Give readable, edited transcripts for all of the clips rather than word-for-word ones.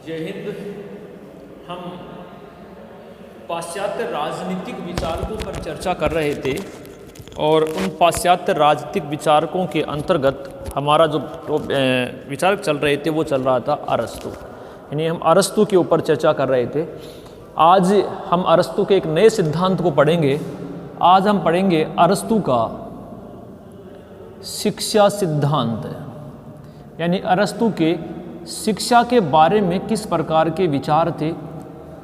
जय हिंद। हम पाश्चात्य राजनीतिक विचारकों पर चर्चा कर रहे थे और उन पाश्चात्य राजनीतिक विचारकों के अंतर्गत हमारा जो विचारक चल रहे थे वो चल रहा था अरस्तु, यानी हम अरस्तु के ऊपर चर्चा कर रहे थे। आज हम अरस्तु के एक नए सिद्धांत को पढ़ेंगे। आज हम पढ़ेंगे अरस्तु का शिक्षा सिद्धांत, यानी अरस्तु के शिक्षा के बारे में किस प्रकार के विचार थे,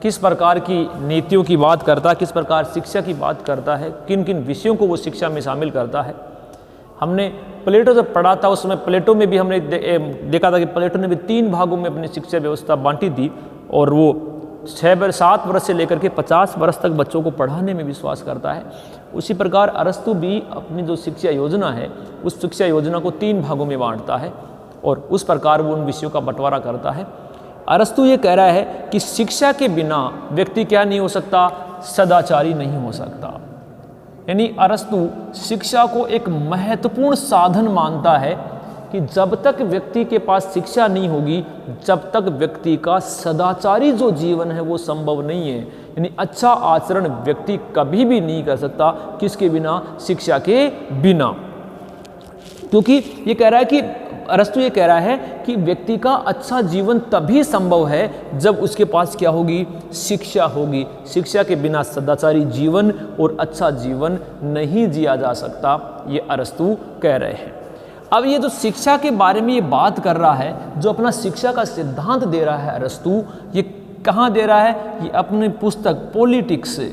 किस प्रकार की नीतियों की बात करता है, किस प्रकार शिक्षा की बात करता है, किन किन विषयों को वो शिक्षा में शामिल करता है। हमने प्लेटो जब पढ़ा था उस समय प्लेटो में भी हमने देखा था कि प्लेटो ने भी 3 भागों में अपनी शिक्षा व्यवस्था बांटी थी और वो 7 वर्ष से लेकर के 50 वर्ष तक बच्चों को पढ़ाने में विश्वास करता है। उसी प्रकार अरस्तु भी अपनी जो शिक्षा योजना है उस शिक्षा योजना को 3 भागों में बांटता है और उस प्रकार वो उन विषयों का बंटवारा करता है। अरस्तु ये कह रहा है कि शिक्षा के बिना व्यक्ति क्या नहीं हो सकता, सदाचारी नहीं हो सकता। यानी अरस्तु शिक्षा को एक महत्वपूर्ण साधन मानता है कि जब तक व्यक्ति के पास शिक्षा नहीं होगी, जब तक व्यक्ति का सदाचारी जो जीवन है वो संभव नहीं है। यानी अच्छा आचरण व्यक्ति कभी भी नहीं कर सकता, किसके बिना, शिक्षा के बिना। क्योंकि ये कह रहा है कि अरस्तु ये कह रहा है कि व्यक्ति का अच्छा जीवन तभी संभव है जब उसके पास क्या होगी, शिक्षा होगी। शिक्षा के बिना सदाचारी जीवन और अच्छा जीवन नहीं जिया जा सकता, ये अरस्तु कह रहे हैं। अब ये जो शिक्षा के बारे में ये बात कर रहा है, जो अपना शिक्षा का सिद्धांत दे रहा है अरस्तु, ये कहाँ दे रहा है, ये अपनी पुस्तक पॉलिटिक्स से,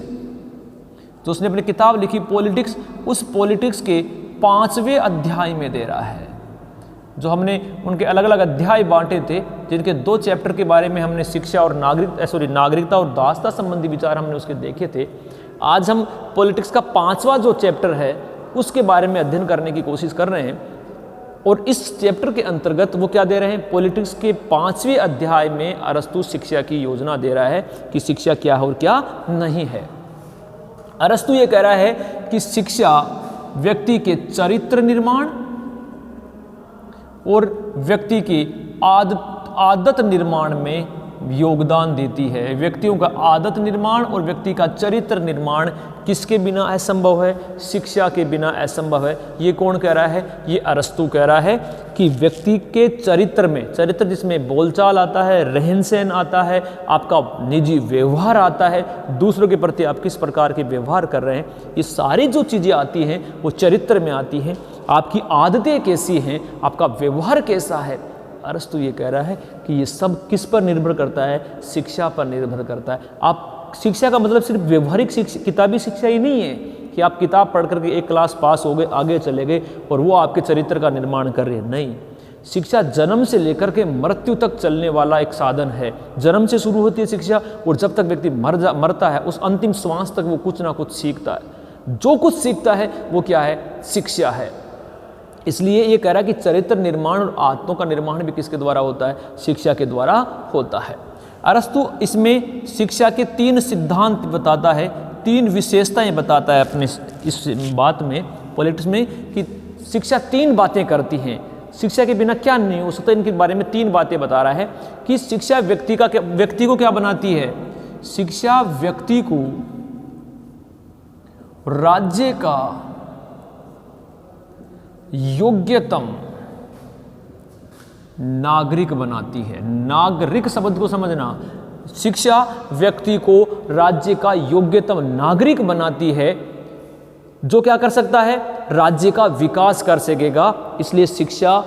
जो उसने अपनी किताब लिखी पॉलिटिक्स, उस पॉलिटिक्स के 5वें अध्याय में दे रहा है। जो हमने उनके अलग अलग अध्याय बांटे थे, जिनके 2 चैप्टर के बारे में हमने शिक्षा और नागरिकता और दासता संबंधी विचार हमने उसके देखे थे। आज हम पॉलिटिक्स का 5वां जो चैप्टर है उसके बारे में अध्ययन करने की कोशिश कर रहे हैं और इस चैप्टर के अंतर्गत वो क्या दे रहे हैं, पॉलिटिक्स के 5वें अध्याय में अरस्तु शिक्षा की योजना दे रहा है कि शिक्षा क्या है और क्या नहीं है। अरस्तु ये कह रहा है कि शिक्षा व्यक्ति के चरित्र निर्माण और व्यक्ति की आदत निर्माण में योगदान देती है। व्यक्तियों का आदत निर्माण और व्यक्ति का चरित्र निर्माण किसके बिना असंभव है, शिक्षा के बिना असंभव है। ये कौन कह रहा है, ये अरस्तु कह रहा है कि व्यक्ति के चरित्र में, चरित्र जिसमें बोलचाल आता है, रहन सहन आता है, आपका निजी व्यवहार आता है, दूसरों के प्रति आप किस प्रकार के व्यवहार कर रहे हैं, ये सारी जो चीज़ें आती हैं वो चरित्र में आती हैं। आपकी आदतें कैसी हैं, आपका व्यवहार कैसा है। अरस्तु ये कह रहा है कि ये सब किस पर निर्भर करता है, शिक्षा पर निर्भर करता है। आप शिक्षा का मतलब सिर्फ व्यवहारिक शिक्षा, किताबी शिक्षा ही नहीं है कि आप किताब पढ़ करके एक क्लास पास हो गए, आगे चले गए और वो आपके चरित्र का निर्माण कर रहे हैं। नहीं, शिक्षा जन्म से लेकर के मृत्यु तक चलने वाला एक साधन है। जन्म से शुरू होती है शिक्षा और जब तक व्यक्ति मरता है उस अंतिम श्वास तक वो कुछ ना कुछ सीखता है। जो कुछ सीखता है वो क्या है, शिक्षा है। इसलिए ये कह रहा है कि चरित्र निर्माण और आत्मों का निर्माण भी किसके द्वारा होता है, शिक्षा के द्वारा होता है। अरस्तु इसमें शिक्षा के 3 सिद्धांत बताता है, 3 विशेषताएं बताता है अपने इस बात में, पॉलिटिक्स में, कि शिक्षा 3 बातें करती हैं। शिक्षा के बिना क्या नहीं हो सकता, इनके बारे में 3 बातें बता रहा है कि शिक्षा व्यक्ति को क्या बनाती है। शिक्षा व्यक्ति को राज्य का योग्यतम नागरिक बनाती है। नागरिक शब्द को समझना, शिक्षा व्यक्ति को राज्य का योग्यतम नागरिक बनाती है, जो क्या कर सकता है, राज्य का विकास कर सकेगा। इसलिए शिक्षा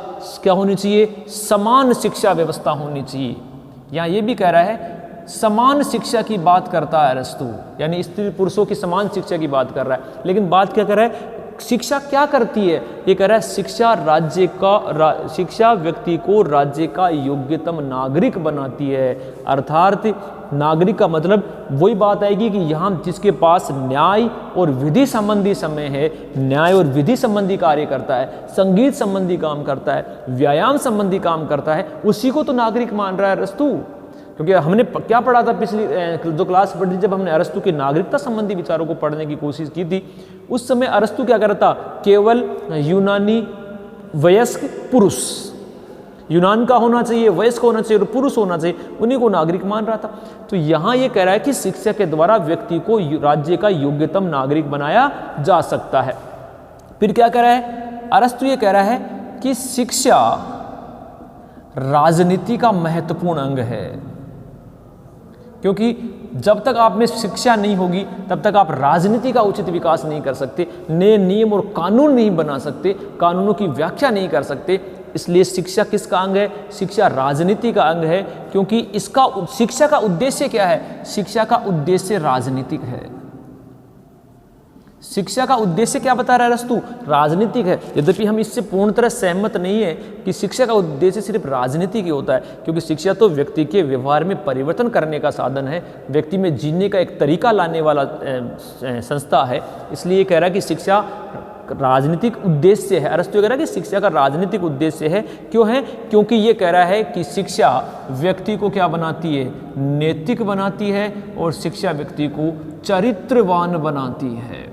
क्या होनी चाहिए, समान शिक्षा व्यवस्था होनी चाहिए। यहाँ ये भी कह रहा है समान शिक्षा की बात करता है अरस्तु, यानी स्त्री पुरुषों की समान शिक्षा की बात कर रहा है। लेकिन बात क्या कर रहा है, शिक्षा क्या करती है, ये कह रहा है शिक्षा व्यक्ति को राज्य का योग्यतम नागरिक बनाती है। अर्थात नागरिक का मतलब वही बात आएगी कि यहाँ जिसके पास न्याय और विधि संबंधी समय है, न्याय और विधि संबंधी कार्य करता है, संगीत संबंधी काम करता है, व्यायाम संबंधी काम करता है, उसी को तो नागरिक मान रहा है अरस्तु। क्योंकि हमने क्या पढ़ा था पिछली जो क्लास पढ़ी, जब हमने अरस्तु के नागरिकता संबंधी विचारों को पढ़ने की कोशिश की थी, उस समय अरस्तु क्या करता, केवल यूनानी वयस्क पुरुष यूनान का होना चाहिए, वयस्क होना चाहिए और पुरुष होना चाहिए, उन्हीं को नागरिक मान रहा था। तो यहाँ ये कह रहा है कि शिक्षा के द्वारा व्यक्ति को राज्य का योग्यतम नागरिक बनाया जा सकता है। फिर क्या कह रहा है अरस्तु? ये कह रहा है कि शिक्षा राजनीति का महत्वपूर्ण अंग है, क्योंकि जब तक आप में शिक्षा नहीं होगी तब तक आप राजनीति का उचित विकास नहीं कर सकते, नए नियम और कानून नहीं बना सकते, कानूनों की व्याख्या नहीं कर सकते। इसलिए शिक्षा किसका अंग है? शिक्षा राजनीति का अंग है, क्योंकि इसका शिक्षा का उद्देश्य क्या है? शिक्षा का उद्देश्य राजनीतिक है। शिक्षा का उद्देश्य क्या बता रहा है अरस्तु? राजनीतिक है। यद्यपि हम इससे पूर्ण तरह सहमत नहीं है कि शिक्षा का उद्देश्य सिर्फ राजनीति की होता है, क्योंकि शिक्षा तो व्यक्ति के व्यवहार में परिवर्तन करने का साधन है, व्यक्ति में जीने का एक तरीका लाने वाला संस्था है। इसलिए ये कह रहा है कि शिक्षा राजनीतिक उद्देश्य है। अरस्तु कह रहा है कि शिक्षा का राजनीतिक उद्देश्य है। क्यों है? क्योंकि ये कह रहा है कि शिक्षा व्यक्ति को क्या बनाती है? नैतिक बनाती है, और शिक्षा व्यक्ति को चरित्रवान बनाती है,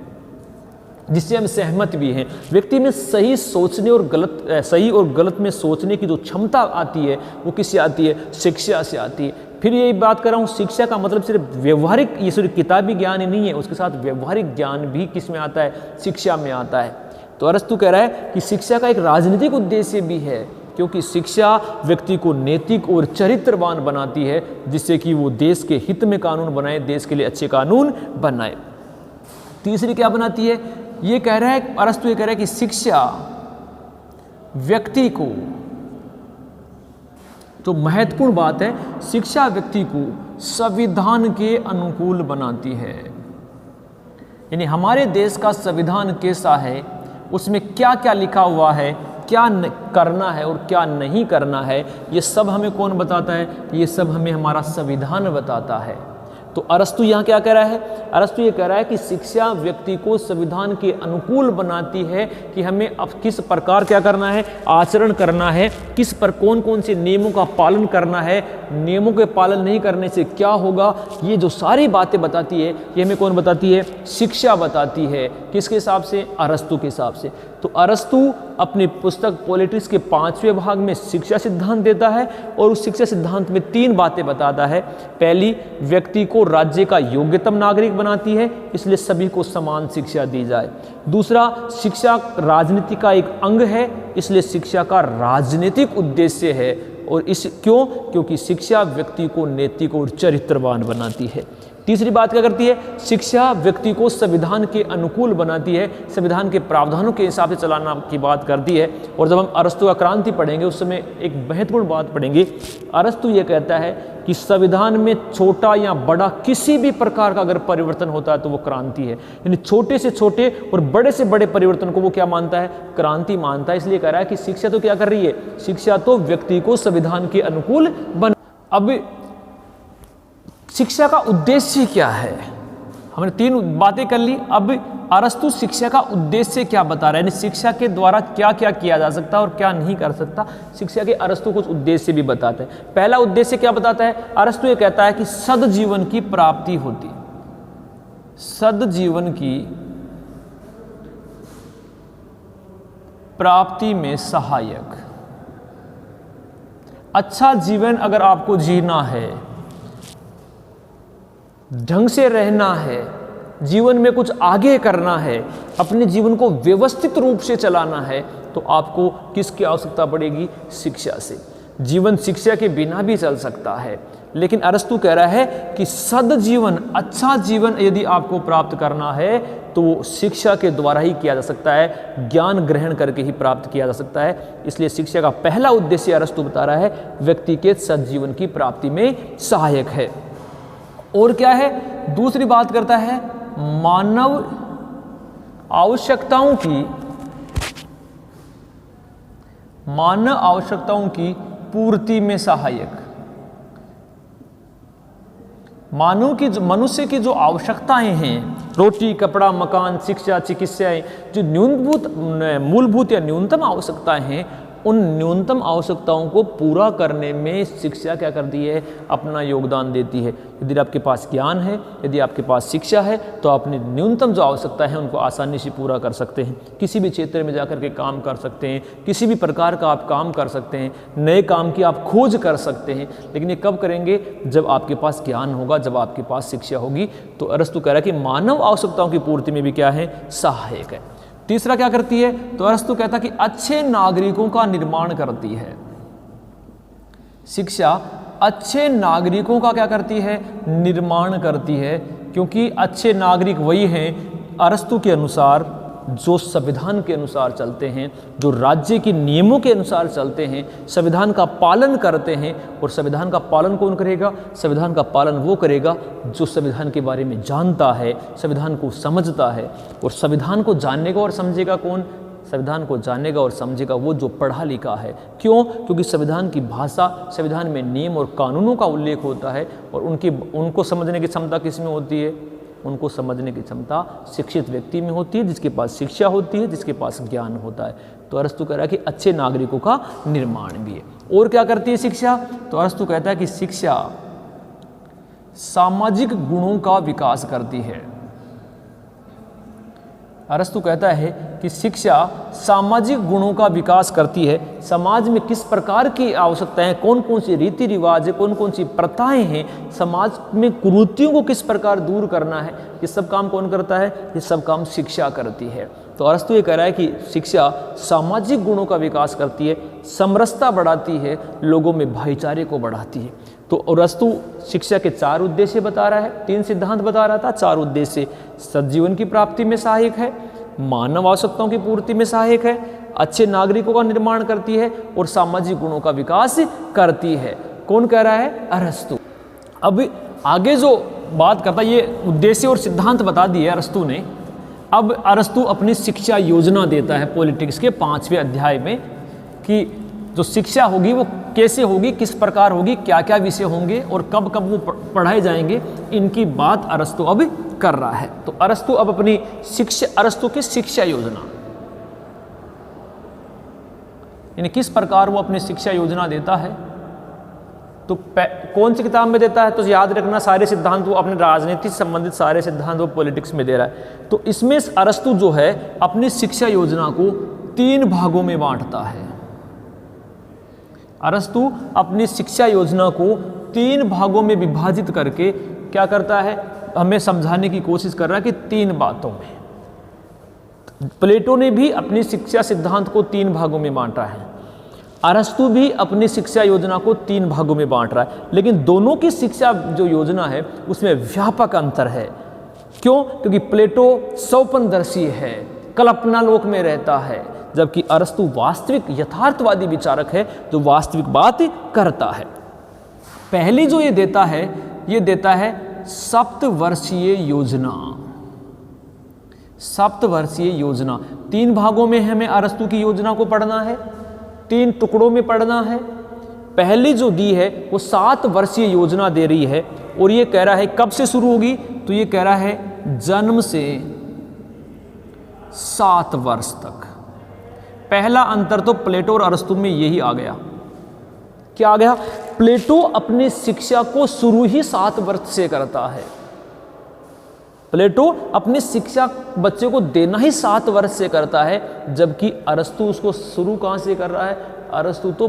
जिससे हम सहमत भी हैं। व्यक्ति में सही सोचने और सही और गलत में सोचने की जो क्षमता आती है वो किससे आती है? शिक्षा से आती है। फिर यही बात कर रहा हूँ, शिक्षा का मतलब सिर्फ व्यवहारिक, ये सिर्फ किताबी ज्ञान ही नहीं है, उसके साथ व्यवहारिक ज्ञान भी किस में आता है? शिक्षा में आता है। तो अरस्तु कह रहा है कि शिक्षा का एक राजनीतिक उद्देश्य भी है, क्योंकि शिक्षा व्यक्ति को नैतिक और चरित्रवान बनाती है, जिससे कि वो देश के हित में कानून बनाए, देश के लिए अच्छे कानून बनाए। तीसरी क्या बनाती है? ये कह रहा है अरस्तु, ये कह रहा है कि शिक्षा व्यक्ति को, तो महत्वपूर्ण बात है, शिक्षा व्यक्ति को संविधान के अनुकूल बनाती है। यानी हमारे देश का संविधान कैसा है, उसमें क्या क्या लिखा हुआ है, क्या करना है और क्या नहीं करना है, ये सब हमें कौन बताता है? ये सब हमें हमारा संविधान बताता है। तो अरस्तु यहाँ क्या कह रहा है? अरस्तु ये कह रहा है कि शिक्षा व्यक्ति को संविधान के अनुकूल बनाती है कि हमें अब किस प्रकार क्या करना है, आचरण करना है, किस पर कौन कौन से नियमों का पालन करना है, नियमों के पालन नहीं करने से क्या होगा, ये जो सारी बातें बताती है ये हमें कौन बताती है? शिक्षा बताती है। किसके हिसाब से? अरस्तु के हिसाब से। तो अरस्तु अपनी पुस्तक पॉलिटिक्स के 5वें भाग में शिक्षा सिद्धांत देता है, और उस शिक्षा सिद्धांत में 3 बातें बताता है। पहली, व्यक्ति को राज्य का योग्यतम नागरिक बनाती है, इसलिए सभी को समान शिक्षा दी जाए। दूसरा, शिक्षा राजनीति का एक अंग है, इसलिए शिक्षा का राजनीतिक उद्देश्य है। और क्योंकि शिक्षा व्यक्ति को नैतिक और चरित्रवान बनाती है। तीसरी बात क्या करती है? शिक्षा व्यक्ति को संविधान के अनुकूल बनाती है, संविधान के प्रावधानों के हिसाब से चलाना की बात करती है। और जब हम अरस्तु का क्रांति पढ़ेंगे उस समय एक महत्वपूर्ण बात पढ़ेंगे। अरस्तु ये कहता है कि संविधान में छोटा या बड़ा किसी भी प्रकार का अगर परिवर्तन होता है तो वो क्रांति है। यानी छोटे से छोटे और बड़े से बड़े परिवर्तन को वो क्या मानता है? क्रांति मानता है। इसलिए कह रहा है कि शिक्षा तो क्या कर रही है? शिक्षा तो व्यक्ति को संविधान के अनुकूल बन। अब शिक्षा का उद्देश्य क्या है? हमने 3 बातें कर ली। अब अरस्तु शिक्षा का उद्देश्य क्या बता रहा है, यानी शिक्षा के द्वारा क्या क्या किया जा सकता है और क्या नहीं कर सकता। शिक्षा के अरस्तु कुछ उद्देश्य भी बताते हैं। पहला उद्देश्य क्या बताता है? अरस्तु ये कहता है कि सद्जीवन की प्राप्ति होती, सद्जीवन की प्राप्ति में सहायक। अच्छा जीवन अगर आपको जीना है, ढंग से रहना है, जीवन में कुछ आगे करना है, अपने जीवन को व्यवस्थित रूप से चलाना है, तो आपको किसकी आवश्यकता पड़ेगी? शिक्षा से। जीवन शिक्षा के बिना भी चल सकता है, लेकिन अरस्तु कह रहा है कि सद्जीवन, अच्छा जीवन यदि आपको प्राप्त करना है तो वो शिक्षा के द्वारा ही किया जा सकता है, ज्ञान ग्रहण करके ही प्राप्त किया जा सकता है। इसलिए शिक्षा का पहला उद्देश्य अरस्तु बता रहा है व्यक्ति के सद्जीवन की प्राप्ति में सहायक है। और क्या है? दूसरी बात करता है मानव आवश्यकताओं की पूर्ति में सहायक। मनुष्य की जो आवश्यकताएं हैं, रोटी, कपड़ा, मकान, शिक्षा, चिकित्साएं, जो मूलभूत या न्यूनतम आवश्यकताएं हैं, उन न्यूनतम आवश्यकताओं को पूरा करने में शिक्षा क्या करती है, अपना योगदान देती है। यदि आपके पास ज्ञान है, यदि आपके पास शिक्षा है, तो अपनी न्यूनतम जो आवश्यकता है उनको आसानी से पूरा कर सकते हैं। किसी भी क्षेत्र में जाकर के काम कर सकते हैं, किसी भी प्रकार का आप काम कर सकते हैं, नए काम की आप खोज कर सकते हैं। लेकिन ये कब करेंगे, जब आपके पास ज्ञान होगा, जब आपके पास शिक्षा होगी। तो अरस्तु कह रहा है कि मानव आवश्यकताओं की पूर्ति में भी क्या है, सहायक है। तीसरा क्या करती है, तो अरस्तु कहता है कि अच्छे नागरिकों का निर्माण करती है। शिक्षा अच्छे नागरिकों का क्या करती है, निर्माण करती है, क्योंकि अच्छे नागरिक वही हैं अरस्तु के अनुसार जो संविधान के अनुसार चलते हैं, जो राज्य के नियमों के अनुसार चलते हैं, संविधान का पालन करते हैं। और संविधान का पालन कौन करेगा, संविधान का पालन वो करेगा जो संविधान के बारे में जानता है, संविधान को समझता है। और संविधान को जाननेगा और समझेगा कौन, संविधान को जानेगा और समझेगा वो जो पढ़ा लिखा है। क्यों, क्योंकि संविधान की भाषा, संविधान में नियम और कानूनों का उल्लेख होता है, और उनको समझने की क्षमता किस में होती है, उनको समझने की क्षमता शिक्षित व्यक्ति में होती है, जिसके पास शिक्षा होती है, जिसके पास ज्ञान होता है। तो अरस्तु कह रहा है कि अच्छे नागरिकों का निर्माण भी है। और क्या करती है शिक्षा, तो अरस्तु कहता है कि शिक्षा सामाजिक गुणों का विकास करती है। अरस्तु कहता है कि शिक्षा सामाजिक गुणों का विकास करती है। समाज में किस प्रकार की आवश्यकताएं, कौन कौन सी रीति रिवाज है, कौन कौन सी प्रथाएं हैं, समाज में कुरीतियों को किस प्रकार दूर करना है, ये सब काम कौन करता है, ये सब काम शिक्षा करती है। तो अरस्तु ये कह रहा है कि शिक्षा सामाजिक गुणों का विकास करती है, समरसता बढ़ाती है, लोगों में भाईचारे को बढ़ाती है। तो अरस्तु शिक्षा के 4 उद्देश्य बता रहा है, 3 सिद्धांत बता रहा था। 4 उद्देश्य सद्जीवन की प्राप्ति में सहायक है, मानव आवश्यकताओं की पूर्ति में सहायक है, अच्छे नागरिकों का निर्माण करती है, और सामाजिक गुणों का विकास करती है। कौन कह रहा है, अरस्तु। अब आगे जो बात करता है, ये उद्देश्य और सिद्धांत बता दिए अरस्तु ने। अब अरस्तु अपनी शिक्षा योजना देता है पॉलिटिक्स के 5वें अध्याय में, कि जो शिक्षा होगी वो कैसे होगी, किस प्रकार होगी, क्या क्या विषय होंगे और कब कब वो पढ़ाए जाएंगे, इनकी बात अरस्तु अब कर रहा है। तो अरस्तु अब अपनी शिक्षा, अरस्तु की शिक्षा योजना, यानी किस प्रकार वो अपनी शिक्षा योजना देता है, तो कौन सी किताब में देता है, तो याद रखना सारे सिद्धांत वो अपने राजनीति से संबंधित सारे सिद्धांत वो पॉलिटिक्स में दे रहा है। तो इसमें अरस्तु जो है अपनी शिक्षा योजना को 3 भागों में बांटता है। अरस्तु अपनी शिक्षा योजना को 3 भागों में विभाजित करके क्या करता है, हमें समझाने की कोशिश कर रहा है कि 3 बातों में। प्लेटो ने भी अपनी शिक्षा सिद्धांत को 3 भागों में बांटा है, अरस्तु भी अपनी शिक्षा योजना को 3 भागों में बांट रहा है। लेकिन दोनों की शिक्षा जो योजना है उसमें व्यापक अंतर है। क्यों, क्योंकि प्लेटो स्वप्नदर्शी है, कल्पना लोक में रहता है, जबकि अरस्तु वास्तविक यथार्थवादी विचारक है, जो वास्तविक बात करता है। पहली जो ये देता है, ये देता है सप्तवर्षीय योजना। सप्तवर्षीय योजना 3 भागों में हमें अरस्तु की योजना को पढ़ना है, 3 टुकड़ों में पढ़ना है। पहली जो दी है वो 7 वर्षीय योजना दे रही है, और ये कह रहा है कब से शुरू होगी, तो ये कह रहा है जन्म से 7 वर्ष तक। पहला अंतर तो प्लेटो और अरस्तु में यही आ गया। क्या आ गया, प्लेटो अपनी शिक्षा को शुरू ही 7 वर्ष से करता है। प्लेटो अपनी शिक्षा बच्चे को देना ही 7 वर्ष से करता है, जबकि अरस्तु उसको शुरू कहाँ से कर रहा है, अरस्तु तो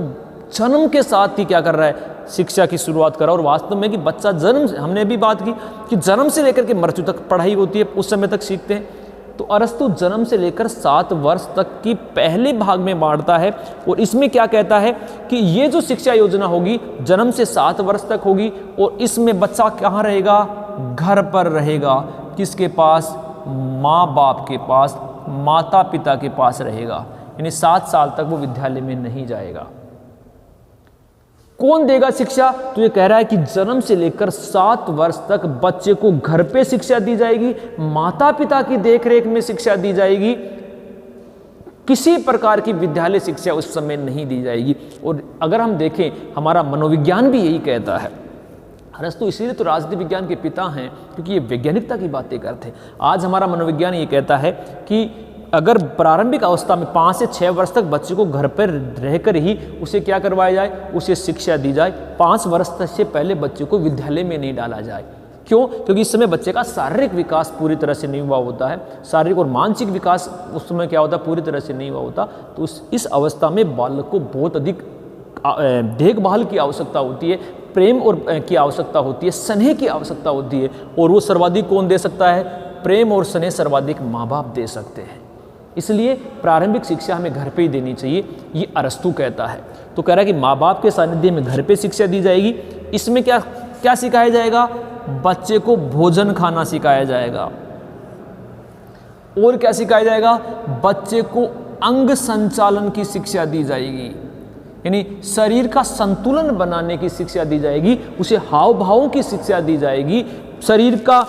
जन्म के साथ ही क्या कर रहा है, शिक्षा की शुरुआत कर रहा है। और वास्तव में कि बच्चा जन्म, हमने भी बात की कि जन्म से लेकर के मृत्यु तक पढ़ाई होती है, उस समय तक सीखते हैं। तो अरस्तु जन्म से लेकर 7 वर्ष तक की पहले भाग में बांटता है, और इसमें क्या कहता है कि ये जो शिक्षा योजना होगी जन्म से 7 वर्ष तक होगी, और इसमें बच्चा कहाँ रहेगा, घर पर रहेगा। किसके पास, माँ बाप के पास, माता पिता के पास रहेगा, यानी 7 साल तक वो विद्यालय में नहीं जाएगा। कौन देगा शिक्षा, तो ये कह रहा है कि जन्म से लेकर 7 वर्ष तक बच्चे को घर पे शिक्षा दी जाएगी, माता पिता की देखरेख में शिक्षा दी जाएगी, किसी प्रकार की विद्यालय शिक्षा उस समय नहीं दी जाएगी। और अगर हम देखें, हमारा मनोविज्ञान भी यही कहता है। अरस्तु इसीलिए तो राजनीति विज्ञान के पिता हैं, क्योंकि ये वैज्ञानिकता की बातें करते हैं। आज हमारा मनोविज्ञान ये कहता है कि अगर प्रारंभिक अवस्था में 5 से 6 वर्ष तक बच्चे को घर पर रहकर ही उसे क्या करवाया जाए, उसे शिक्षा दी जाए। 5 वर्ष से पहले बच्चे को विद्यालय में नहीं डाला जाए। क्यों? क्योंकि इस समय बच्चे का शारीरिक विकास पूरी तरह से नहीं हुआ होता है, शारीरिक और मानसिक विकास उस समय क्या होता है, पूरी तरह से नहीं हुआ होता। तो इस अवस्था में बालक को बहुत अधिक देखभाल की आवश्यकता होती है, प्रेम और की आवश्यकता होती है, स्नेह की आवश्यकता होती है। और वो सर्वाधिक कौन दे सकता है? प्रेम और स्नेह सर्वाधिक माँ बाप दे सकते हैं। इसलिए प्रारंभिक शिक्षा हमें घर पे ही देनी चाहिए, ये अरस्तू कहता है। तो कह रहा है कि माँ बाप के सानिध्य में घर पे शिक्षा दी जाएगी। इसमें क्या क्या सिखाया जाएगा? बच्चे को भोजन खाना सिखाया जाएगा। और क्या सिखाया जाएगा? बच्चे को अंग संचालन की शिक्षा दी जाएगी, यानी शरीर का संतुलन बनाने की शिक्षा दी जाएगी, उसे हाव भावों की शिक्षा दी जाएगी, शरीर का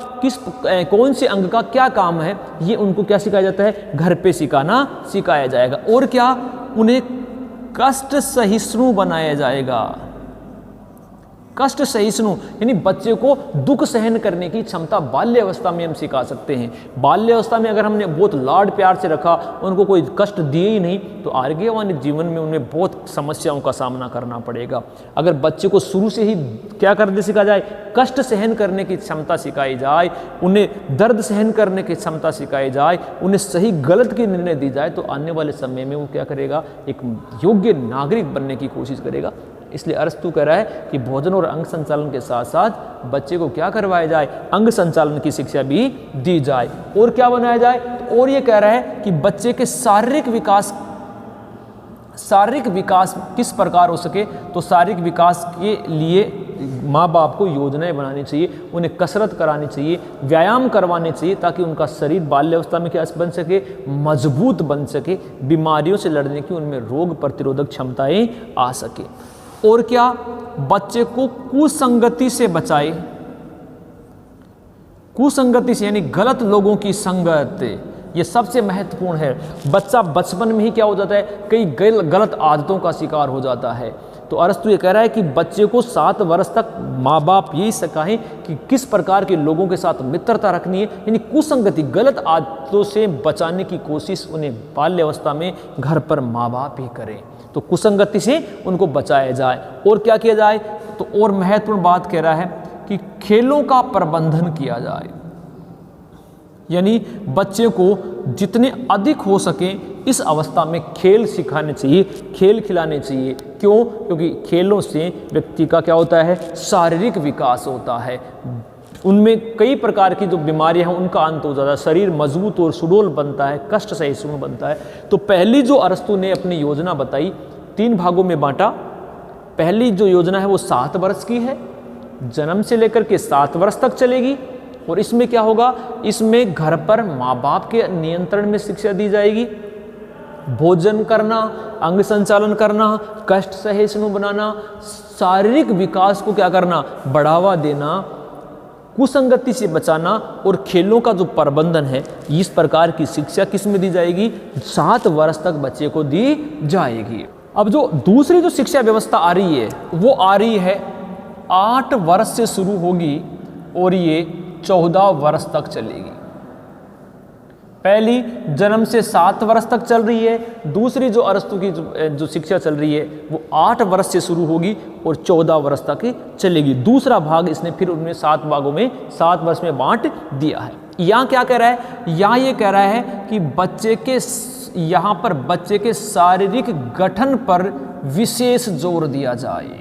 कौन से अंग का क्या काम है, ये उनको क्या सिखाया जाता है? घर पे सिखाया जाएगा। और क्या? उन्हें कष्ट सहिष्णु बनाया जाएगा। कष्ट सहिष्णु यानी बच्चे को दुख सहन करने की क्षमता बाल्य अवस्था में हम सिखा सकते हैं। बाल्य अवस्था में अगर हमने बहुत लाड प्यार से रखा, उनको कोई कष्ट दिए ही नहीं, तो आगे वाले जीवन में उन्हें बहुत समस्याओं का सामना करना पड़ेगा। अगर बच्चे को शुरू से ही क्या करने सिखाया जाए? कष्ट सहन करने की क्षमता सिखाई जाए, उन्हें दर्द सहन करने की क्षमता सिखाई जाए, उन्हें सही गलत की निर्णय दी जाए, तो आने वाले समय में वो क्या करेगा? एक योग्य नागरिक बनने की कोशिश करेगा। इसलिए अरस्तु कह रहा है कि भोजन और अंग संचालन के साथ साथ बच्चे को क्या करवाया जाए? अंग संचालन की शिक्षा भी दी जाए। और क्या बनाया जाए? तो और ये कह रहा है कि बच्चे के शारीरिक विकास किस प्रकार हो सके, तो शारीरिक विकास के लिए माँ बाप को योजनाएं बनानी चाहिए, उन्हें कसरत करानी चाहिए, व्यायाम करवाने चाहिए, ताकि उनका शरीर बाल्यावस्था में क्या बन सके? मजबूत बन सके, बीमारियों से लड़ने की उनमें रोग प्रतिरोधक क्षमताएं आ सके। और क्या? बच्चे को कुसंगति से बचाए, कुसंगति से यानी गलत लोगों की संगत, ये सबसे महत्वपूर्ण है। बच्चा बचपन में ही क्या हो जाता है? कई गलत आदतों का शिकार हो जाता है। तो अरस्तु ये कह रहा है कि बच्चे को 7 वर्ष तक माँ बाप यही सिखाएं कि किस प्रकार के लोगों के साथ मित्रता रखनी है, यानी कुसंगति गलत आदतों से बचाने की कोशिश उन्हें बाल्यावस्था में घर पर माँ बाप ही करें। तो कुसंगति से उनको बचाया जाए। और क्या किया जाए? तो और महत्वपूर्ण बात कह रहा है कि खेलों का प्रबंधन किया जाए, यानी बच्चे को जितने अधिक हो सके इस अवस्था में खेल सिखाने चाहिए, खेल खिलाने चाहिए। क्यों? क्योंकि खेलों से व्यक्ति का क्या होता है? शारीरिक विकास होता है, उनमें कई प्रकार की जो बीमारियां हैं उनका अंत हो जाता है, शरीर मजबूत और सुडौल बनता है, कष्ट सहिष्णु बनता है। तो पहली जो अरस्तु ने अपनी योजना बताई, 3 भागों में बांटा। पहली जो योजना है वो 7 वर्ष की है, जन्म से लेकर के 7 वर्ष तक चलेगी। और इसमें क्या होगा? इसमें घर पर माँ बाप के नियंत्रण में शिक्षा दी जाएगी, भोजन करना, अंग संचालन करना, कष्ट सहिष्णु बनाना, शारीरिक विकास को क्या करना? बढ़ावा देना, कुसंगति से बचाना, और खेलों का जो प्रबंधन है, इस प्रकार की शिक्षा किस में दी जाएगी? 7 वर्ष तक बच्चे को दी जाएगी। अब जो दूसरी जो शिक्षा व्यवस्था आ रही है वो आ रही है 8 वर्ष से शुरू होगी और ये 14 वर्ष तक चलेगी। पहली जन्म से 7 वर्ष तक चल रही है, दूसरी जो अरस्तु की जो शिक्षा चल रही है वो 8 वर्ष से शुरू होगी और 14 वर्ष तक चलेगी। दूसरा भाग इसने फिर उनमें 7 भागों में 7 वर्ष में बांट दिया है। यहाँ क्या कह रहा है? यहाँ ये कह रहा है कि यहाँ पर बच्चे के शारीरिक गठन पर विशेष जोर दिया जाए,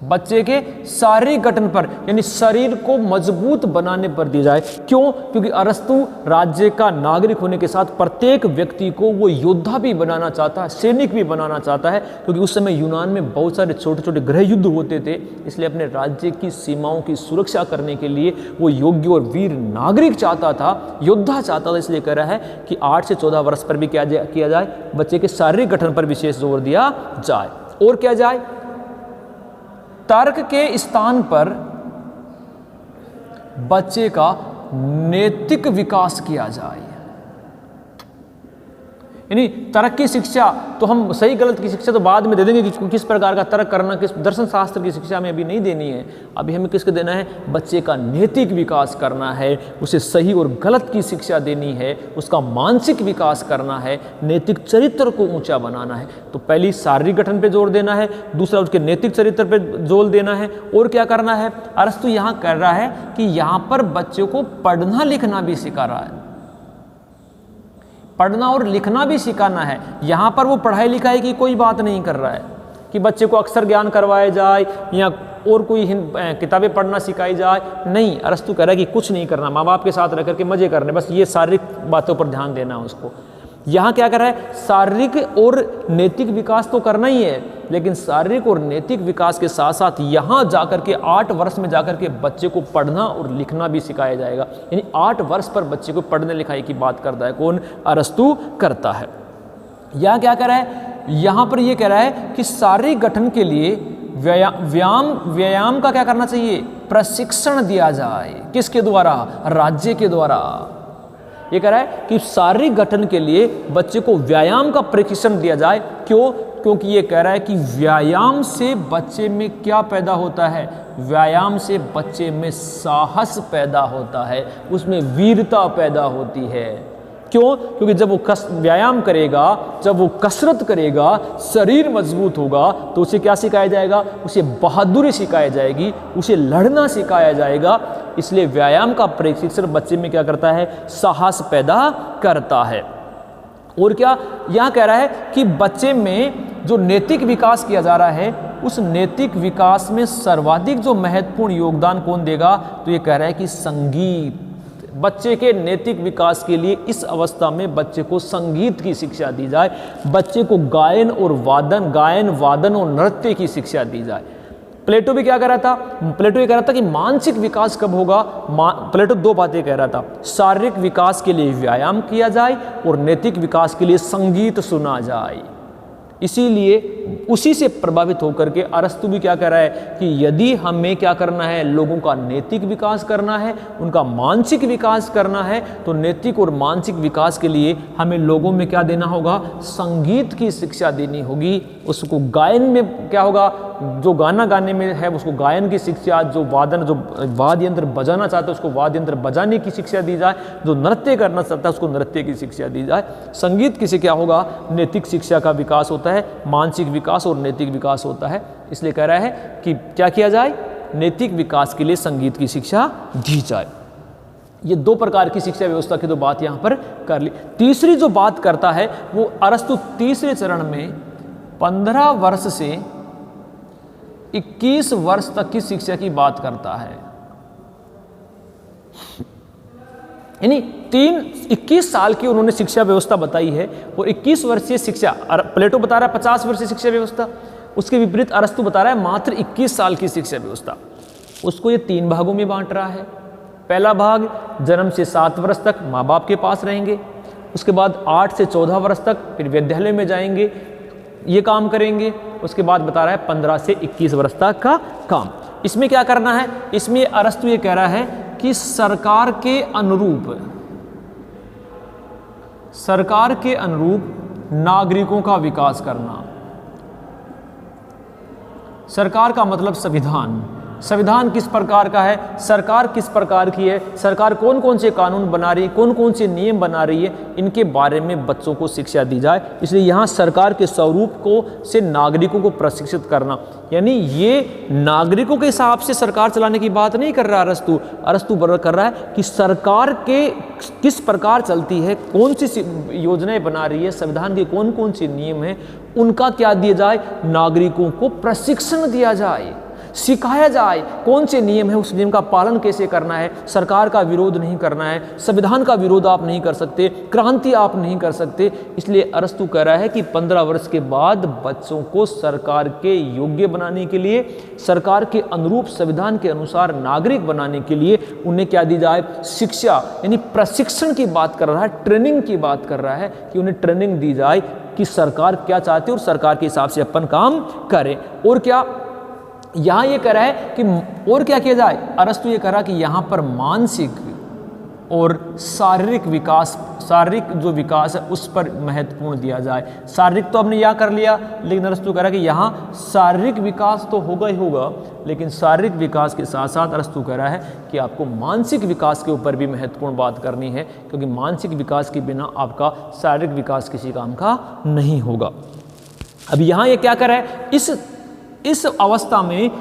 बच्चे के शारीरिक गठन पर, यानी शरीर को मजबूत बनाने पर दी जाए। क्यों? क्योंकि अरस्तु राज्य का नागरिक होने के साथ प्रत्येक व्यक्ति को वो योद्धा भी बनाना चाहता है, सैनिक भी बनाना चाहता है, क्योंकि उस समय यूनान में बहुत सारे छोटे छोटे गृह युद्ध होते थे। इसलिए अपने राज्य की सीमाओं की सुरक्षा करने के लिए वो योग्य और वीर नागरिक चाहता था, योद्धा चाहता था। इसलिए कह रहा है कि 8 से 14 वर्ष पर भी क्या किया जाए? बच्चे के शारीरिक गठन पर विशेष जोर दिया जाए। और क्या जाए? तर्क के स्थान पर बच्चे का नैतिक विकास किया जाए, यानी तर्क की शिक्षा तो हम सही गलत की शिक्षा तो बाद में दे देंगे कि किस प्रकार का तर्क करना, किस दर्शन शास्त्र की शिक्षा में अभी नहीं देनी है। अभी हमें किसको देना है? बच्चे का नैतिक विकास करना है, उसे सही और गलत की शिक्षा देनी है, उसका मानसिक विकास करना है, नैतिक चरित्र को ऊंचा बनाना है। तो पहली शारीरिक गठन पे जोर देना है, दूसरा उसके नैतिक चरित्र पे जोर देना है, और क्या करना है? अरस्तु यहाँ कर रहा है कि यहाँ पर बच्चों को पढ़ना लिखना भी सिखा रहा है, पढ़ना और लिखना भी सिखाना है। यहाँ पर वो पढ़ाई लिखाई की कोई बात नहीं कर रहा है कि बच्चे को अक्षर ज्ञान करवाया जाए या और कोई किताबें पढ़ना सिखाई जाए, नहीं। अरस्तु कह रहा है कि कुछ नहीं करना, माँ बाप के साथ रह करके मजे करने, बस ये शारीरिक बातों पर ध्यान देना है उसको। यहाँ क्या कर रहा है? शारीरिक और नैतिक विकास तो करना ही है, लेकिन शारीरिक और नैतिक विकास के साथ साथ यहाँ जाकर के 8 वर्ष में जाकर के बच्चे को पढ़ना और लिखना भी सिखाया जाएगा। यानी 8 वर्ष पर बच्चे को पढ़ने लिखाई की बात करता है कौन? अरस्तु करता है। यहाँ क्या कर रहा है? यहाँ पर ये कह रहा है कि शारीरिक गठन के लिए व्यायाम का क्या करना चाहिए? प्रशिक्षण दिया जाए। किसके द्वारा? राज्य के द्वारा। ये कह रहा है कि शारीरिक गठन के लिए बच्चे को व्यायाम का प्रशिक्षण दिया जाए। क्यों? क्योंकि ये कह रहा है कि व्यायाम से बच्चे में क्या पैदा होता है? व्यायाम से बच्चे में साहस पैदा होता है, उसमें वीरता पैदा होती है। क्यों? क्योंकि जब वो व्यायाम करेगा, जब वो कसरत करेगा, शरीर मजबूत होगा, तो उसे क्या सिखाया जाएगा? उसे बहादुरी सिखाई जाएगी, उसे लड़ना सिखाया जाएगा। इसलिए व्यायाम का प्रशिक्षण बच्चे में क्या करता है? साहस पैदा करता है। और क्या यहाँ कह रहा है कि बच्चे में जो नैतिक विकास किया जा रहा है, उस नैतिक विकास में सर्वाधिक जो महत्वपूर्ण योगदान कौन देगा? तो ये कह रहा है कि संगीत। बच्चे के नैतिक विकास के लिए इस अवस्था में बच्चे को संगीत की शिक्षा दी जाए, बच्चे को गायन वादन और नृत्य की शिक्षा दी जाए। प्लेटो भी क्या कह रहा था? प्लेटो ये कह रहा था कि मानसिक विकास कब होगा? प्लेटो 2 बातें कह रहा था, शारीरिक विकास के लिए व्यायाम किया जाए और नैतिक विकास के लिए संगीत सुना जाए। इसीलिए उसी से प्रभावित होकर के अरस्तु भी क्या कह रहा है कि यदि हमें क्या करना है? लोगों का नैतिक विकास करना है, उनका मानसिक विकास करना है, तो नैतिक और मानसिक विकास के लिए हमें लोगों में क्या देना होगा? संगीत की शिक्षा देनी होगी। उसको गायन में क्या होगा? जो गाना गाने में है उसको गायन की शिक्षा, जो वाद्य यंत्र बजाना चाहता है उसको वाद्य यंत्र बजाने की शिक्षा दी जाए, जो नृत्य करना चाहता है उसको नृत्य की शिक्षा दी जाए। संगीत किसे क्या होगा? नैतिक शिक्षा का विकास होता है, मानसिक विकास और नैतिक विकास होता है। इसलिए कह रहा है कि क्या किया जाए? नैतिक विकास के लिए संगीत की शिक्षा दी जाए। ये 2 प्रकार की शिक्षा व्यवस्था की तो बात यहाँ पर कर ली। तीसरी जो बात करता है वो अरस्तु तीसरे चरण में 15 वर्ष से 21 वर्ष तक की शिक्षा की बात करता है। यानी 21 साल की उन्होंने शिक्षा व्यवस्था बताई है और 21 वर्षीय शिक्षा, प्लेटो बता रहा है 50 वर्षीय शिक्षा व्यवस्था, उसके विपरीत अरस्तु बता रहा है मात्र 21 साल की शिक्षा व्यवस्था। उसको ये 3 भागों में बांट रहा है। पहला भाग जन्म से 7 वर्ष तक माँ बाप के पास रहेंगे, उसके बाद 8 से 14 वर्ष तक फिर विद्यालय में जाएंगे, ये काम करेंगे। उसके बाद बता रहा है 15 से 21 वर्ष तक का काम। इसमें क्या करना है? इसमें अरस्तु ये कह रहा है कि सरकार के अनुरूप नागरिकों का विकास करना। सरकार का मतलब संविधान। संविधान किस प्रकार का है? सरकार किस प्रकार की है? सरकार कौन कौन से कानून बना रही है, कौन कौन से नियम बना रही है, इनके बारे में बच्चों को शिक्षा दी जाए। इसलिए यहाँ सरकार के स्वरूप को से नागरिकों को प्रशिक्षित करना, यानी ये नागरिकों के हिसाब से सरकार चलाने की बात नहीं कर रहा अरस्तु। अरस्तु कर रहा है कि सरकार के किस प्रकार चलती है, कौन सी योजनाएं बना रही है, संविधान के कौन कौन से नियम हैं, उनका क्या दिया जाए? नागरिकों को प्रशिक्षण दिया जाए, सिखाया जाए कौन से नियम है, उस नियम का पालन कैसे करना है। सरकार का विरोध नहीं करना है, संविधान का विरोध आप नहीं कर सकते, क्रांति आप नहीं कर सकते। इसलिए अरस्तु कह रहा है कि 15 वर्ष के बाद बच्चों को सरकार के योग्य बनाने के लिए, सरकार के अनुरूप संविधान के अनुसार नागरिक बनाने के लिए उन्हें क्या दी जाए? शिक्षा, यानी प्रशिक्षण की बात कर रहा है, ट्रेनिंग की बात कर रहा है कि उन्हें ट्रेनिंग दी जाए कि सरकार क्या चाहती है और सरकार के हिसाब से अपन काम करें। और क्या यहाँ ये कह रहा है कि और क्या किया जाए? अरस्तु ये कह रहा कि यहाँ पर मानसिक और शारीरिक जो विकास है उस पर महत्वपूर्ण दिया जाए। शारीरिक तो हमने यह कर लिया, लेकिन अरस्तु कह रहा है कि यहाँ शारीरिक विकास तो होगा ही होगा, लेकिन शारीरिक विकास के साथ साथ अरस्तु कह रहा है कि आपको मानसिक विकास के ऊपर भी महत्वपूर्ण बात करनी है, क्योंकि मानसिक विकास के बिना आपका शारीरिक विकास किसी काम का नहीं होगा। अब यहाँ ये क्या कर रहा है, इस अवस्था में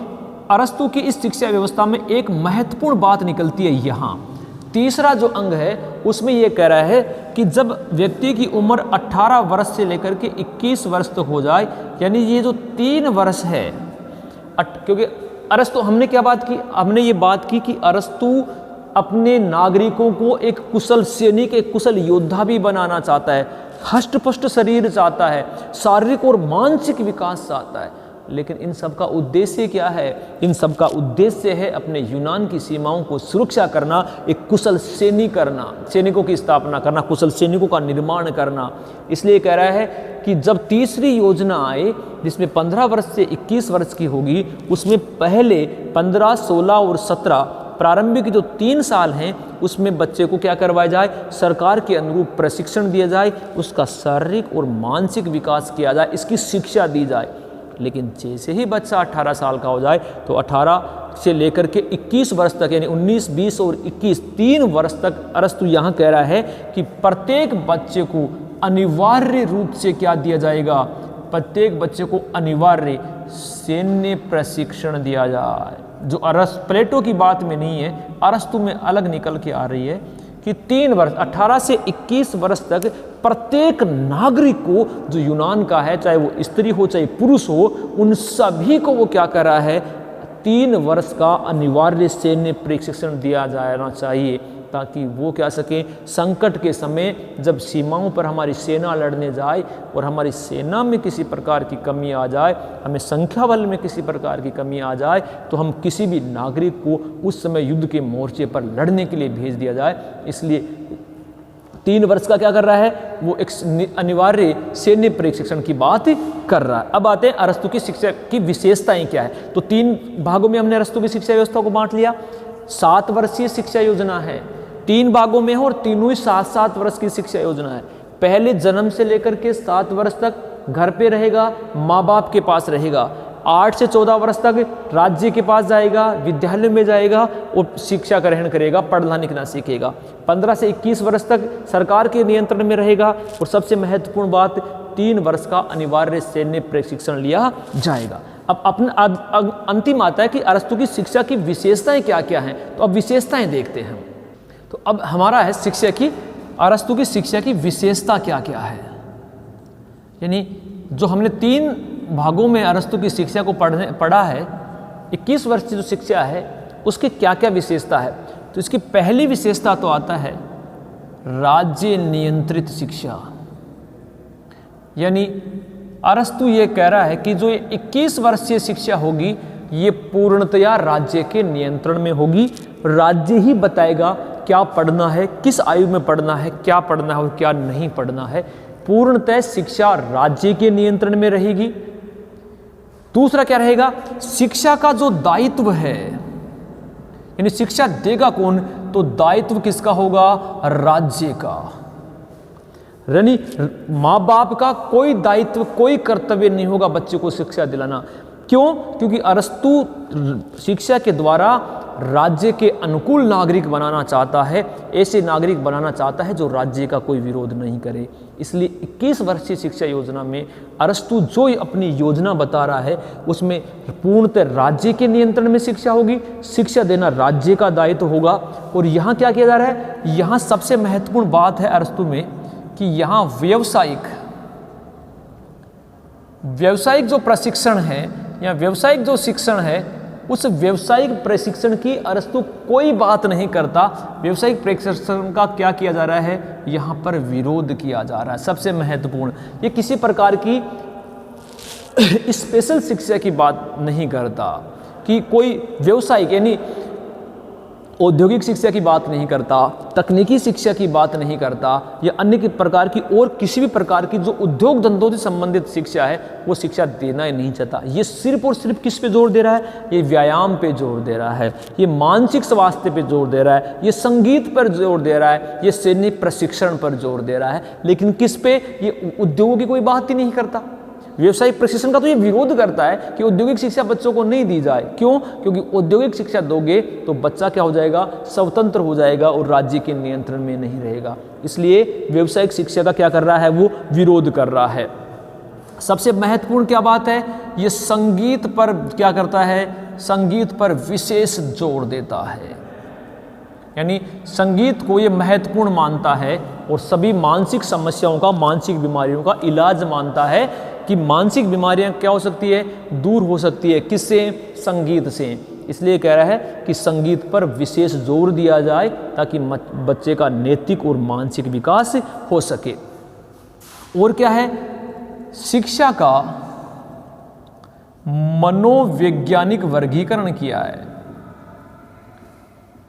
अरस्तु की इस शिक्षा व्यवस्था में एक महत्वपूर्ण बात निकलती है। यहाँ तीसरा जो अंग है उसमें ये कह रहा है कि जब व्यक्ति की उम्र 18 वर्ष से लेकर के 21 वर्ष तक हो जाए, यानी ये जो 3 वर्ष है, क्योंकि अरस्तु हमने क्या बात की, हमने ये बात की कि अरस्तु अपने नागरिकों को एक कुशल सैनिक, एक कुशल योद्धा भी बनाना चाहता है, हष्ट-पुष्ट शरीर चाहता है, शारीरिक और मानसिक विकास चाहता है। लेकिन इन सब का उद्देश्य क्या है? इन सब का उद्देश्य है अपने यूनान की सीमाओं को सुरक्षा करना, एक कुशल सैनिक करना, सैनिकों की स्थापना करना, कुशल सैनिकों का निर्माण करना। इसलिए कह रहा है कि जब तीसरी योजना आए जिसमें 15 वर्ष से 21 वर्ष की होगी, उसमें पहले 15, 16 और 17 प्रारंभिक जो 3 साल हैं उसमें बच्चे को क्या करवाया जाए, सरकार के अनुरूप प्रशिक्षण दिया जाए, उसका शारीरिक और मानसिक विकास किया जाए, इसकी शिक्षा दी जाए। लेकिन जैसे ही बच्चा 18 साल का हो जाए तो 18 से लेकर के 21 वर्ष तक, यानी 19, 20 और 21 3 वर्ष तक अरस्तु यहाँ कह रहा है कि प्रत्येक बच्चे को अनिवार्य रूप से क्या दिया जाएगा, प्रत्येक बच्चे को अनिवार्य सैन्य प्रशिक्षण दिया जाए। जो प्लेटो की बात में नहीं है, अरस्तु में अलग निकल के आ रही है कि 3 वर्ष 18 से 21 वर्ष तक प्रत्येक नागरिक को जो यूनान का है, चाहे वो स्त्री हो चाहे पुरुष हो, उन सभी को वो क्या कर रहा है, 3 वर्ष का अनिवार्य सैन्य प्रशिक्षण दिया जाना चाहिए, ताकि वो क्या सके संकट के समय जब सीमाओं पर हमारी सेना लड़ने जाए और हमारी सेना में किसी प्रकार की कमी आ जाए, हमें संख्या बल में किसी प्रकार की कमी आ जाए, तो हम किसी भी नागरिक को उस समय युद्ध के मोर्चे पर लड़ने के लिए भेज दिया जाए। इसलिए 3 वर्ष का क्या कर रहा है, वो एक अनिवार्य सैन्य प्रशिक्षण की बात कर रहा है। अब आते हैं अरस्तु की शिक्षा की विशेषताएं क्या है। तो 3 भागों में हमने अरस्तु की शिक्षा व्यवस्था को बांट लिया। 7 वर्षीय शिक्षा योजना है, 3 भागों में है और तीनों ही 7-7 वर्ष की शिक्षा योजना है। पहले जन्म से लेकर के 7 वर्ष तक घर पे रहेगा, माँ बाप के पास रहेगा। 8 से 14 वर्ष तक राज्य के पास जाएगा, विद्यालय में जाएगा और शिक्षा ग्रहण करेगा, पढ़ना लिखना सीखेगा। 15 से 21 वर्ष तक सरकार के नियंत्रण में रहेगा और सबसे महत्वपूर्ण बात 3 वर्ष का अनिवार्य सैन्य प्रशिक्षण लिया जाएगा। अब अपना अंतिम आता है कि अरस्तु की शिक्षा की विशेषताएं क्या क्या हैं। तो अब विशेषताएं देखते हैं। तो अब हमारा है शिक्षा की, अरस्तु की शिक्षा की विशेषता क्या क्या है, यानी जो हमने 3 भागों में अरस्तु की शिक्षा को पढ़ा है, 21 वर्ष की जो शिक्षा है उसकी क्या क्या विशेषता है। तो इसकी पहली विशेषता तो आता है राज्य नियंत्रित शिक्षा, यानी अरस्तु ये कह रहा है कि जो 21 वर्षीय शिक्षा होगी ये पूर्णतया राज्य के नियंत्रण में होगी। राज्य ही बताएगा क्या पढ़ना है, किस आयु में पढ़ना है, क्या पढ़ना है और क्या नहीं पढ़ना है। पूर्णतः शिक्षा राज्य के नियंत्रण में रहेगी। दूसरा क्या रहेगा, शिक्षा का जो दायित्व है, यानी शिक्षा देगा कौन, तो दायित्व किसका होगा, राज्य का। यानी माँ बाप का कोई दायित्व, कोई कर्तव्य नहीं होगा बच्चे को शिक्षा दिलाना। क्यों? क्योंकि अरस्तु शिक्षा के द्वारा राज्य के अनुकूल नागरिक बनाना चाहता है, ऐसे नागरिक बनाना चाहता है जो राज्य का कोई विरोध नहीं करे। इसलिए 21 वर्षीय शिक्षा योजना में अरस्तु जो अपनी योजना बता रहा है उसमें पूर्णतः राज्य के नियंत्रण में शिक्षा होगी, शिक्षा देना राज्य का दायित्व होगा। और यहाँ क्या किया जा रहा है, यहाँ सबसे महत्वपूर्ण बात है अरस्तु में कि यहाँ व्यावसायिक जो प्रशिक्षण है या व्यावसायिक जो शिक्षण है, उस व्यावसायिक प्रशिक्षण की अरस्तु कोई बात नहीं करता। व्यावसायिक प्रशिक्षण का क्या किया जा रहा है, यहाँ पर विरोध किया जा रहा है। सबसे महत्वपूर्ण, ये किसी प्रकार की स्पेशल शिक्षा की बात नहीं करता कि कोई व्यावसायिक, यानी औद्योगिक शिक्षा की बात नहीं करता, तकनीकी शिक्षा की बात नहीं करता, या अन्य प्रकार की और किसी भी प्रकार की जो उद्योग धंधों से संबंधित शिक्षा है वो शिक्षा देना ही नहीं चाहता। ये सिर्फ और सिर्फ किस पे जोर दे रहा है? ये व्यायाम पे जोर दे रहा है, ये मानसिक स्वास्थ्य पे जोर दे रहा है, ये संगीत पर जोर दे रहा है, ये सैन्य प्रशिक्षण पर जोर दे रहा है। लेकिन किस पे? ये उद्योगों की कोई बात ही नहीं करता। व्यवसायिक प्रशिक्षण का तो ये विरोध करता है कि औद्योगिक शिक्षा बच्चों को नहीं दी जाए। क्यों? क्योंकि औद्योगिक शिक्षा दोगे तो बच्चा क्या हो जाएगा? स्वतंत्र हो जाएगा और राज्य के नियंत्रण में नहीं रहेगा। इसलिए व्यवसायिक शिक्षा का क्या कर रहा है? वो विरोध कर रहा है। सबसे महत्वपूर्ण क्या बात है? ये संगीत पर क्या करता है? संगीत पर विशेष जोर देता है। यानी संगीत को ये महत्वपूर्ण मानता है और सभी मानसिक समस्याओं का, मानसिक बीमारियों का इलाज मानता है कि मानसिक बीमारियां क्या हो सकती है? दूर हो सकती है। किससे? संगीत से। इसलिए कह रहा है कि संगीत पर विशेष जोर दिया जाए ताकि बच्चे का नैतिक और मानसिक विकास हो सके। और क्या है? शिक्षा का मनोवैज्ञानिक वर्गीकरण किया है।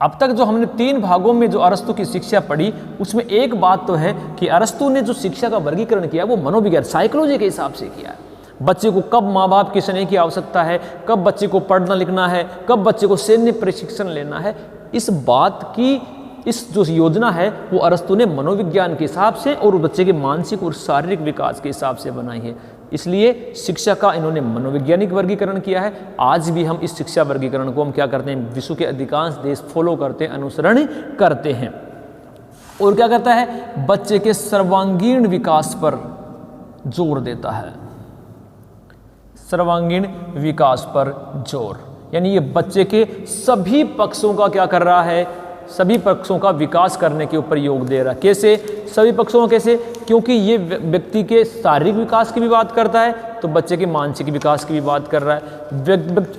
अब तक जो हमने 3 भागों में जो अरस्तु की शिक्षा पढ़ी, उसमें एक बात तो है कि अरस्तु ने जो शिक्षा का वर्गीकरण किया वो मनोविज्ञान, साइकोलॉजी के हिसाब से किया है। बच्चे को कब माँ बाप की स्नेह की आवश्यकता है, कब बच्चे को पढ़ना लिखना है, कब बच्चे को सैन्य प्रशिक्षण लेना है, इस बात की इस जो योजना है वो अरस्तु ने मनोविज्ञान के हिसाब से और बच्चे के मानसिक और शारीरिक विकास के हिसाब से बनाई है। इसलिए शिक्षा का इन्होंने मनोवैज्ञानिक वर्गीकरण किया है। आज भी हम इस शिक्षा वर्गीकरण को हम क्या करते हैं? विश्व के अधिकांश देश फॉलो करते हैं, अनुसरण करते हैं। और क्या करता है? बच्चे के सर्वांगीण विकास पर जोर देता है। सर्वांगीण विकास पर जोर, यानी ये बच्चे के सभी पक्षों का क्या कर रहा है? सभी पक्षों का विकास करने के ऊपर योग दे रहा है। कैसे? सभी पक्षों का कैसे? क्योंकि ये व्यक्ति के शारीरिक विकास की भी बात करता है, तो बच्चे के मानसिक विकास की भी बात कर रहा है,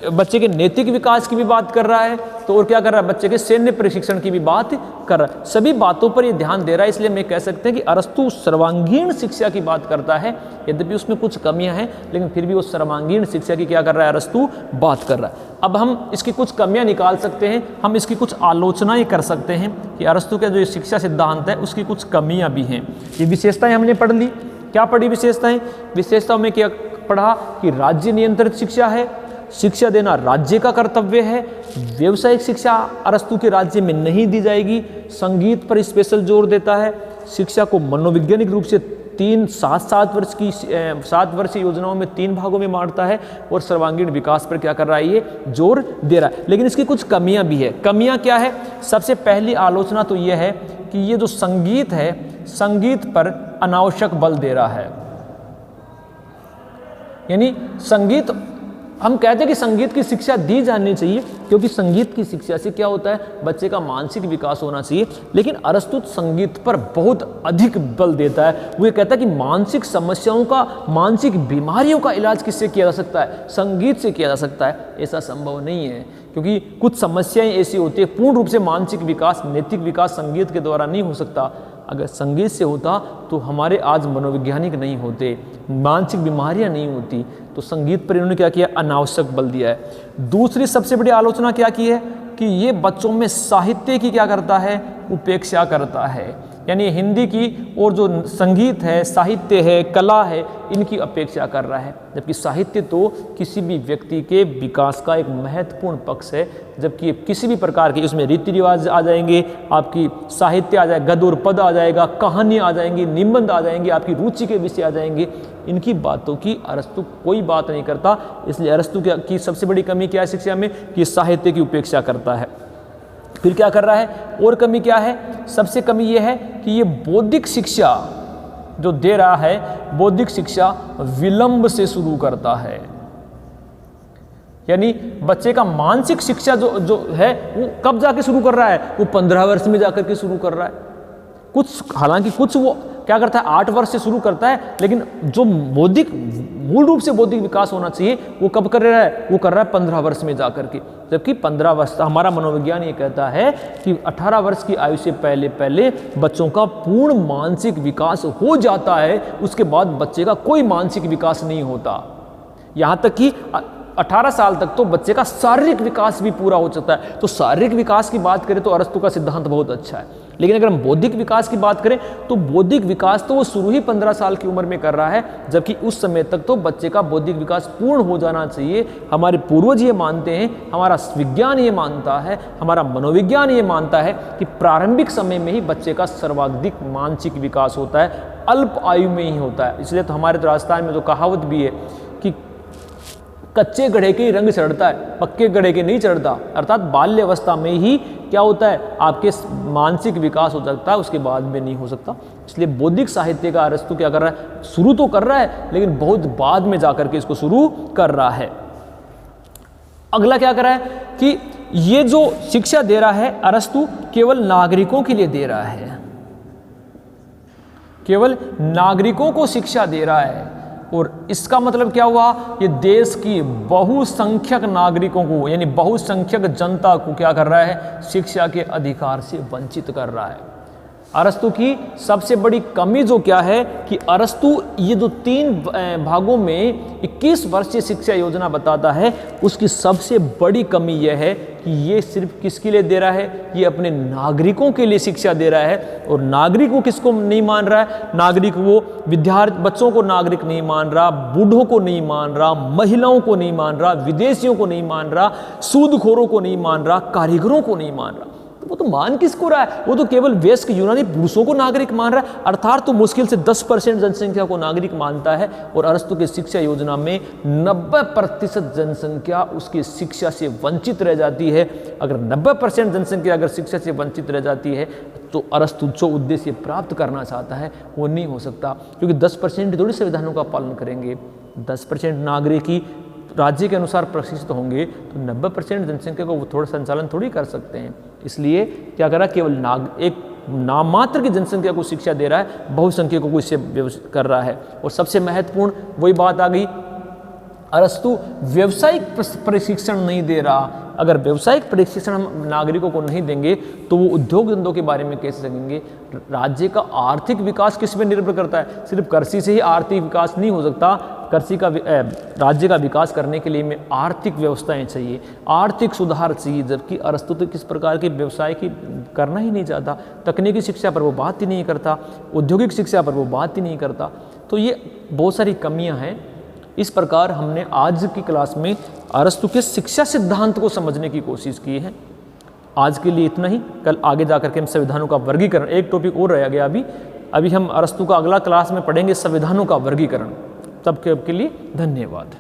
बच्चे के नैतिक विकास की भी बात कर रहा है, तो और क्या कर रहा है? बच्चे के सैन्य प्रशिक्षण की भी बात कर रहा है। सभी बातों पर ये ध्यान दे रहा है। इसलिए मैं कह सकते हैं कि अरस्तु सर्वांगीण शिक्षा की बात करता है। यद्यपि उसमें कुछ कमियां हैं, लेकिन फिर भी वो सर्वांगीण शिक्षा की क्या कर रहा है? अरस्तु बात कर रहा है। अब हम इसकी कुछ कमियां निकाल सकते हैं, हम इसकी कुछ आलोचनाएं कर सकते हैं कि अरस्तु का जो शिक्षा सिद्धांत है उसकी कुछ कमियां भी हैं। ये विशेषताएं हमने पढ़ ली। क्या पढ़ी विशेषताएं? विशेषताओं में क्या पढ़ा कि राज्य नियंत्रित शिक्षा है, शिक्षा देना राज्य का कर्तव्य है, व्यवसायिक शिक्षा अरस्तु के राज्य में नहीं दी जाएगी, संगीत पर स्पेशल जोर देता है, शिक्षा को मनोवैज्ञानिक रूप से 7 वर्षीय योजनाओं में 3 भागों में बांटता है और सर्वांगीण विकास पर क्या कर रहा है? ये जोर दे रहा है। लेकिन इसकी कुछ कमियां भी है। कमियां क्या है? सबसे पहली आलोचना तो ये है कि ये जो संगीत है, संगीत पर अनावश्यक बल दे रहा है। यानी संगीत, हम कहते हैं कि संगीत की शिक्षा दी जानी चाहिए क्योंकि संगीत की शिक्षा से क्या होता है? बच्चे का मानसिक विकास होना चाहिए। लेकिन अरस्तु संगीत पर बहुत अधिक बल देता है। वो ये कहता है कि मानसिक समस्याओं का, मानसिक बीमारियों का इलाज किससे किया जा सकता है? संगीत से किया जा सकता है। ऐसा संभव नहीं है, क्योंकि कुछ समस्याएं ऐसी होती है, पूर्ण रूप से मानसिक विकास, नैतिक विकास संगीत के द्वारा नहीं हो सकता। अगर संगीत से होता तो हमारे आज मनोवैज्ञानिक नहीं होते, मानसिक बीमारियां नहीं होती। तो संगीत पर इन्होंने क्या किया? अनावश्यक बल दिया है। दूसरी सबसे बड़ी आलोचना क्या की है कि ये बच्चों में साहित्य की क्या करता है? उपेक्षा करता है। यानी हिंदी की और जो संगीत है, साहित्य है, कला है, इनकी अपेक्षा कर रहा है। जबकि साहित्य तो किसी भी व्यक्ति के विकास का एक महत्वपूर्ण पक्ष है। जबकि किसी भी प्रकार के उसमें रीति रिवाज आ जाएंगे, आपकी साहित्य आ जाएगा, गद्य और पद आ जाएगा, कहानियाँ आ जाएंगी, निबंध आ जाएंगे, आपकी रुचि के विषय आ जाएंगे। इनकी बातों की अरस्तु कोई बात नहीं करता। इसलिए अरस्तु की सबसे बड़ी कमी क्या है शिक्षा में? कि साहित्य की उपेक्षा करता है। फिर क्या कर रहा है? और कमी क्या है? सबसे कमी यह है कि ये बौद्धिक शिक्षा जो दे रहा है, बौद्धिक शिक्षा विलंब से शुरू करता है। यानी बच्चे का मानसिक शिक्षा जो है वो कब जाके शुरू कर रहा है? वो 15 वर्ष में जाकर के शुरू कर रहा है। हालांकि कुछ वो क्या करता है? 8 वर्ष से शुरू करता है, लेकिन जो मूल रूप से बौद्धिक विकास होना चाहिए वो कब कर रहा है? वो कर रहा है 15 वर्ष में जाकर के। जबकि 15 वर्ष, हमारा मनोविज्ञान ये कहता है कि 18 वर्ष की आयु से पहले पहले बच्चों का पूर्ण मानसिक विकास हो जाता है। उसके बाद बच्चे का कोई मानसिक विकास नहीं होता। यहाँ तक कि 18 साल तक तो बच्चे का शारीरिक विकास भी पूरा हो जाता है। तो शारीरिक विकास की बात करें तो अरस्तु का सिद्धांत बहुत अच्छा है। लेकिन अगर हम बौद्धिक विकास की बात करें तो बौद्धिक विकास तो वो शुरू ही 15 साल की उम्र में कर रहा है, जबकि उस समय तक तो बच्चे का बौद्धिक विकास पूर्ण हो जाना चाहिए। हमारे पूर्वज ये मानते हैं, हमारा विज्ञान ये मानता है, हमारा मनोविज्ञान ये मानता है कि प्रारंभिक समय में ही बच्चे का सर्वाधिक मानसिक विकास होता है, अल्प आयु में ही होता है। इसलिए तो हमारे तो राजस्थान में तो कहावत भी है कि कच्चे गधे के ही रंग चढ़ता है, पक्के गधे के नहीं चढ़ता। अर्थात बाल्यावस्था में ही क्या होता है, आपके मानसिक विकास हो सकता है, उसके बाद में नहीं हो सकता। इसलिए बौद्धिक साहित्य का अरस्तु क्या कर रहा है, शुरू तो कर रहा है लेकिन बहुत बाद में जाकर के इसको शुरू कर रहा है। अगला क्या कर रहा है कि ये जो शिक्षा दे रहा है अरस्तु केवल नागरिकों के लिए दे रहा है, केवल नागरिकों को शिक्षा दे रहा है। और इसका मतलब क्या हुआ, ये देश की बहुसंख्यक नागरिकों को यानी बहुसंख्यक जनता को क्या कर रहा है, शिक्षा के अधिकार से वंचित कर रहा है। अरस्तु की सबसे बड़ी कमी जो क्या है कि अरस्तु ये जो 3 भागों में 21 वर्षीय शिक्षा योजना बताता है, उसकी सबसे बड़ी कमी यह है कि ये सिर्फ किसके लिए दे रहा है, ये अपने नागरिकों के लिए शिक्षा दे रहा है। और नागरिक वो किसको नहीं मान रहा है, नागरिक वो विद्यार्थी बच्चों को नागरिक नहीं मान रहा, बूढ़ों को नहीं मान रहा, महिलाओं को नहीं मान रहा, विदेशियों को नहीं मान रहा, सूदखोरों को नहीं मान रहा, कारीगरों को नहीं मान रहा। वो तो मान किसको रहा है, वो तो केवल वयस्क यूनानी पुरुषों को नागरिक मान रहा है, अर्थात तो मुश्किल से 10% जनसंख्या को नागरिक मानता है। और अरस्तु की शिक्षा योजना में 90% जनसंख्या उसकी शिक्षा से वंचित रह जाती है। अगर 90% जनसंख्या अगर शिक्षा से वंचित रह जाती है तो अरस्तु जो उद्देश्य प्राप्त करना चाहता है वो नहीं हो सकता, क्योंकि 10% थोड़ी संविधानों का पालन करेंगे। 10% नागरिक ही राज्य के अनुसार प्रशिक्षित होंगे तो 90% जनसंख्या को वो थोड़ा संचालन थोड़ी कर सकते हैं। इसलिए क्या करा, केवल एक नाममात्र की जनसंख्या को शिक्षा दे रहा है, बहुसंख्यकों को इससे कर रहा है। और सबसे महत्वपूर्ण वही बात आ गई, अरस्तु व्यावसायिक प्रशिक्षण नहीं दे रहा। अगर व्यावसायिक प्रशिक्षण हम नागरिकों को नहीं देंगे तो वो उद्योग धंधों के बारे में कैसे सकेंगे। राज्य का आर्थिक विकास किस पे निर्भर करता है, सिर्फ कृषि से ही आर्थिक विकास नहीं हो सकता। कृषि का राज्य का विकास करने के लिए में आर्थिक व्यवस्थाएं चाहिए, आर्थिक सुधार चाहिए, जबकि अरस्तु तो किस प्रकार के व्यवसाय की करना ही नहीं चाहता। तकनीकी शिक्षा पर वो बात ही नहीं करता, औद्योगिक शिक्षा पर वो बात ही नहीं करता। तो ये बहुत सारी कमियां हैं। इस प्रकार हमने आज की क्लास में अरस्तु के शिक्षा सिद्धांत को समझने की कोशिश की है। आज के लिए इतना ही, कल आगे जाकर के हम संविधानों का वर्गीकरण, एक टॉपिक और रह गया अभी हम अरस्तु का अगला क्लास में पढ़ेंगे संविधानों का वर्गीकरण। तब के लिए धन्यवाद।